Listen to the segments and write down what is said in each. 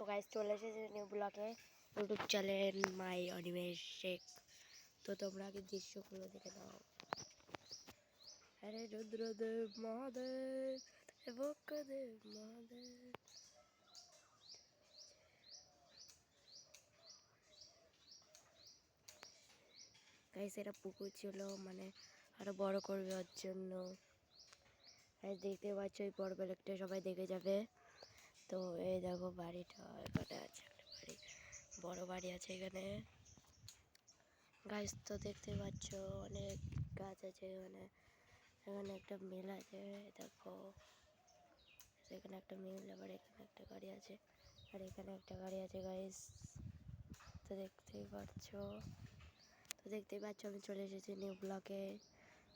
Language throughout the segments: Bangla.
গাইস চলে এসেছে নিউ ব্লগে YouTube channel my Animesh Sheikh. তো তোমরা আগে দৃশ্যগুলো দেখে নাও। আরে রুদ্রদেব মহাদেব দেবদেব মহাদেব। গাইস এটা পুকুর ছিল, মানে আরো বড় করবে ওর জন্য। দেখতে পাচ্ছ এই বড় ব্লগটা সবাই দেখে যাবে। তো এই দেখো বাড়িটা এখানে আছে, একটা বাড়ি, বড় বাড়ি আছে এখানে। গাছ তো দেখতে পাচ্ছ অনেক গাছ আছে এখানে। এখানে একটা মিল আছে, দেখো এখানে একটা মিল, আবার এখানে একটা গাড়ি আছে, আর এখানে একটা গাড়ি আছে গাইস। তো দেখতেই পাচ্ছ আমি চলে এসেছি নিউ ব্লকে।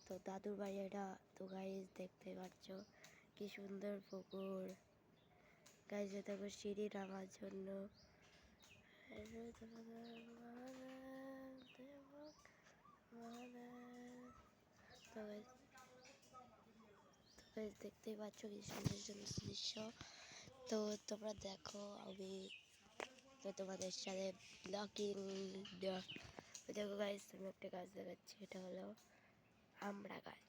তো দাদুর বাড়ি এটা। তো গাইস দেখতেই পাচ্ছ কি সুন্দর পুকুর। গাইস দেখো সিঁড়ি নামার জন্য। দেখতেই পাচ্ছ কি সুন্দর সুন্দর দৃশ্য। তো তোমরা দেখো, আমি তো তোমাদের সাথে ব্লগিং। দেখো গাইস আমি একটা গাছ দেখাচ্ছি, এটা হলো আমড়া গাছ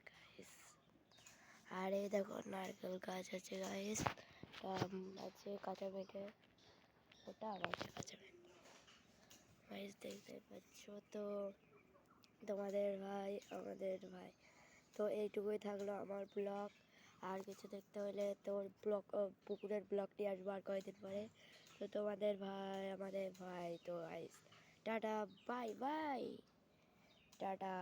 গাইস। আর এই দেখো নারকেল গাছ আছে গাইস, আম আছে কাঁচা মেঘে, ওটা আবার কাঁচা মেঘ গাইস দেখতে পাচ্ছ। তো তোমাদের ভাই আমাদের ভাই, তো এইটুকুই থাকলো আমার ব্লগ। আর কিছু দেখতে হলে তোর ব্লগ পুকুরের ব্লগটি আসবো আর কয়েকদিন পরে। তো তোমাদের ভাই আমাদের ভাই, তো আইস টাটা বাই বাই টাটা।